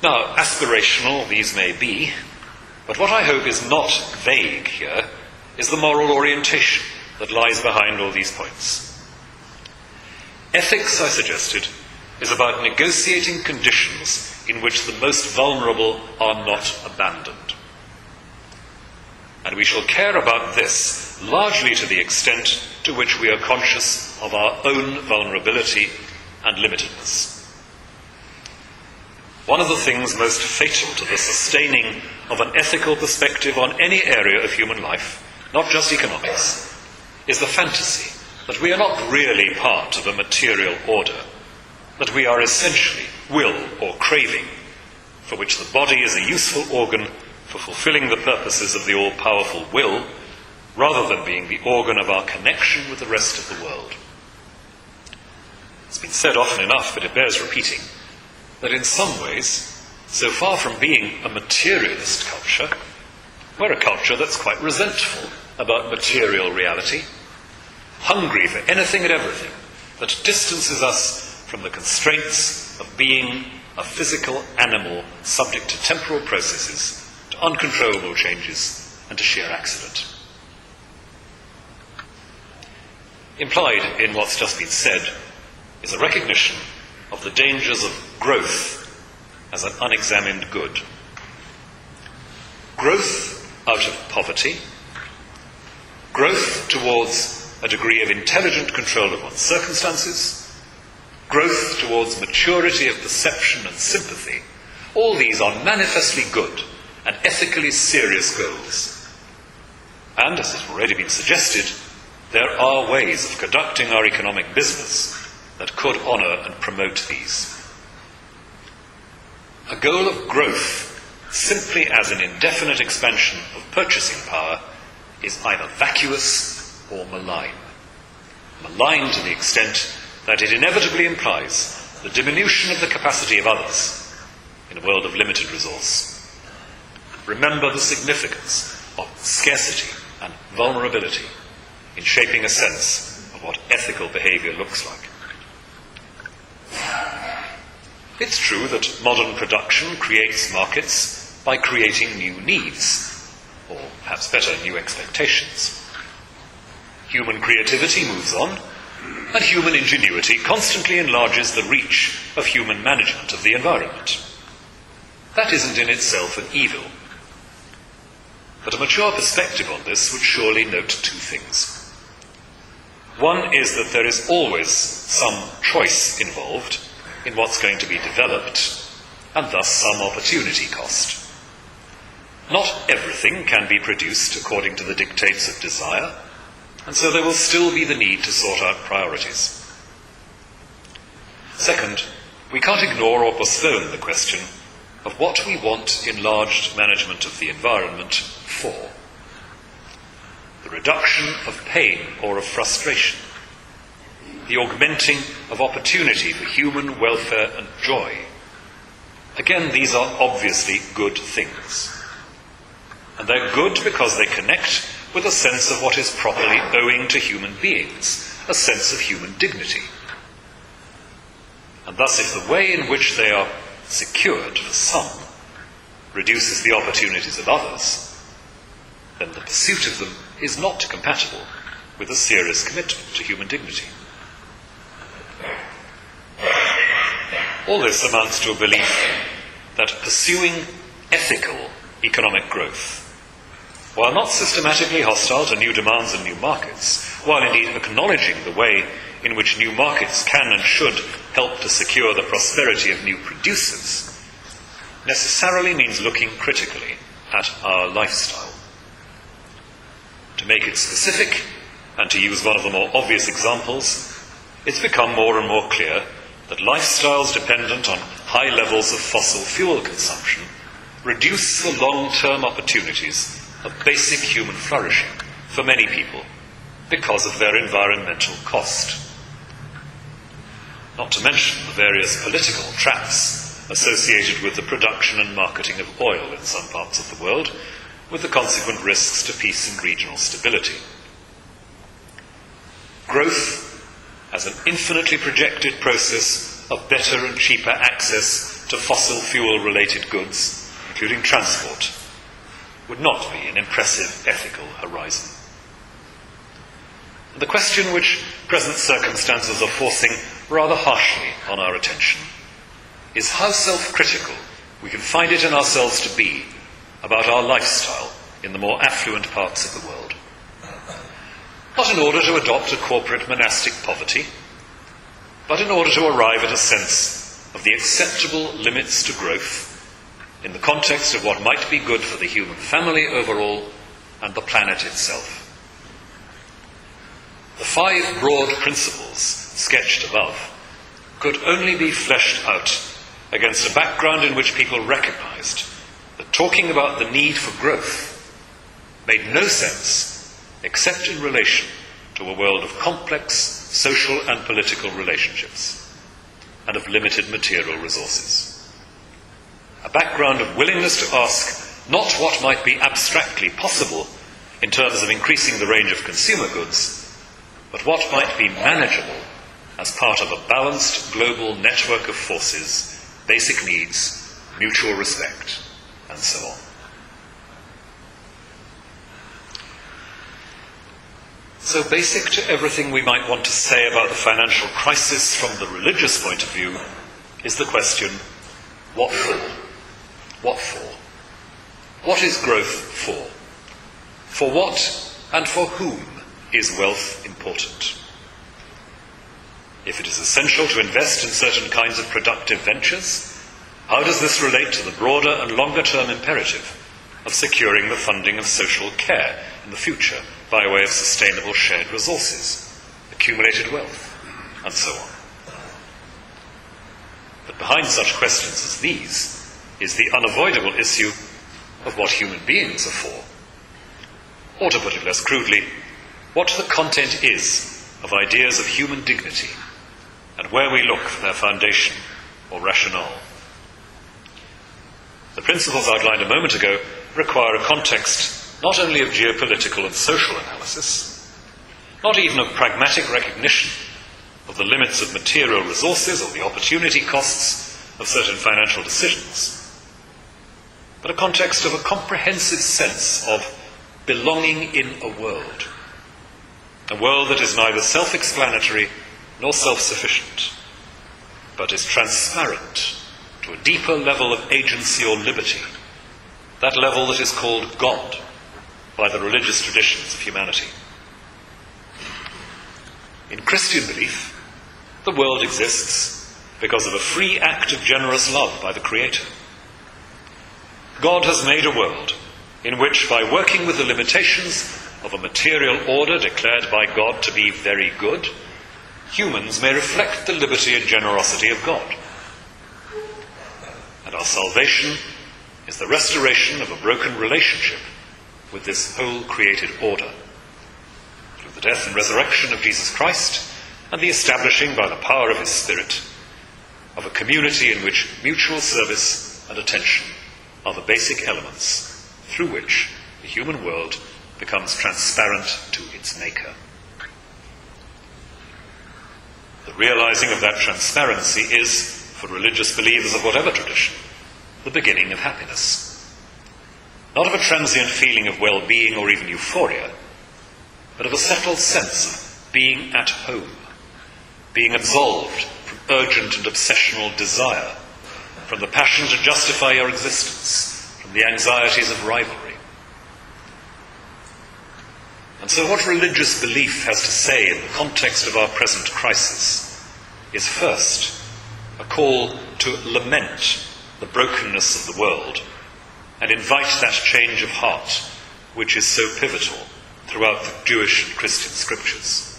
Now, aspirational these may be, but what I hope is not vague here is the moral orientation that lies behind all these points. Ethics, I suggested, is about negotiating conditions in which the most vulnerable are not abandoned. And we shall care about this largely to the extent to which we are conscious of our own vulnerability and limitedness. One of the things most fatal to the sustaining of an ethical perspective on any area of human life, not just economics, is the fantasy that we are not really part of a material order, that we are essentially will or craving, for which the body is a useful organ for fulfilling the purposes of the all-powerful will, rather than being the organ of our connection with the rest of the world. It's been said often enough, but it bears repeating, that in some ways, so far from being a materialist culture, we're a culture that's quite resentful about material reality, hungry for anything and everything that distances us from the constraints of being a physical animal subject to temporal processes, to uncontrollable changes, and to sheer accident. Implied in what's just been said is a recognition of the dangers of growth as an unexamined good. Growth out of poverty, growth towards a degree of intelligent control of one's circumstances, growth towards maturity of perception and sympathy, all these are manifestly good and ethically serious goals. And, as has already been suggested, there are ways of conducting our economic business that could honour and promote these. A goal of growth, simply as an indefinite expansion of purchasing power, is either vacuous or malign. Malign to the extent that it inevitably implies the diminution of the capacity of others in a world of limited resource. Remember the significance of scarcity and vulnerability in shaping a sense of what ethical behaviour looks like. It's true that modern production creates markets by creating new needs, or perhaps better, new expectations. Human creativity moves on, and human ingenuity constantly enlarges the reach of human management of the environment. That isn't in itself an evil. But a mature perspective on this would surely note two things. One is that there is always some choice involved in what's going to be developed, and thus some opportunity cost. Not everything can be produced according to the dictates of desire, and so there will still be the need to sort out priorities. Second, we can't ignore or postpone the question of what we want enlarged management of the environment for. The reduction of pain or of frustration, the augmenting of opportunity for human welfare and joy. Again, these are obviously good things. And they're good because they connect with a sense of what is properly owing to human beings, a sense of human dignity. And thus, if the way in which they are secured for some reduces the opportunities of others, then the pursuit of them is not compatible with a serious commitment to human dignity. All this amounts to a belief that pursuing ethical economic growth, while not systematically hostile to new demands and new markets, while indeed acknowledging the way in which new markets can and should help to secure the prosperity of new producers, necessarily means looking critically at our lifestyle. To make it specific, and to use one of the more obvious examples, it's become more and more clear that lifestyles dependent on high levels of fossil fuel consumption reduce the long-term opportunities of basic human flourishing for many people because of their environmental cost. Not to mention the various political traps associated with the production and marketing of oil in some parts of the world, with the consequent risks to peace and regional stability. Growth as an infinitely projected process of better and cheaper access to fossil fuel-related goods, including transport, would not be an impressive ethical horizon. The question which present circumstances are forcing rather harshly on our attention is how self-critical we can find it in ourselves to be about our lifestyle in the more affluent parts of the world. Not in order to adopt a corporate monastic poverty, but in order to arrive at a sense of the acceptable limits to growth in the context of what might be good for the human family overall and the planet itself. The 5 broad principles sketched above could only be fleshed out against a background in which people recognized that talking about the need for growth made no sense except in relation to a world of complex social and political relationships and of limited material resources. A background of willingness to ask not what might be abstractly possible in terms of increasing the range of consumer goods, but what might be manageable as part of a balanced global network of forces, basic needs, mutual respect, and so on. So basic to everything we might want to say about the financial crisis from the religious point of view is the question, what for? What for? What is growth for? For what and for whom is wealth important? If it is essential to invest in certain kinds of productive ventures, how does this relate to the broader and longer-term imperative of securing the funding of social care in the future by way of sustainable shared resources, accumulated wealth, and so on? But behind such questions as these is the unavoidable issue of what human beings are for. Or to put it less crudely, what the content is of ideas of human dignity and where we look for their foundation or rationale. The principles outlined a moment ago require a context not only of geopolitical and social analysis, not even of pragmatic recognition of the limits of material resources or the opportunity costs of certain financial decisions, but a context of a comprehensive sense of belonging in a world that is neither self-explanatory nor self-sufficient, but is transparent to a deeper level of agency or liberty, that level that is called God by the religious traditions of humanity. In Christian belief, the world exists because of a free act of generous love by the Creator. God has made a world in which, by working with the limitations of a material order declared by God to be very good, humans may reflect the liberty and generosity of God. And our salvation is the restoration of a broken relationship with this whole created order, through the death and resurrection of Jesus Christ and the establishing by the power of His Spirit of a community in which mutual service and attention are the basic elements through which the human world becomes transparent to its maker. The realizing of that transparency is, for religious believers of whatever tradition, the beginning of happiness. Not of a transient feeling of well-being or even euphoria, but of a settled sense of being at home, being absolved from urgent and obsessional desire, from the passion to justify your existence, from the anxieties of rivalry. And so what religious belief has to say in the context of our present crisis is first a call to lament the brokenness of the world and invite that change of heart which is so pivotal throughout the Jewish and Christian scriptures.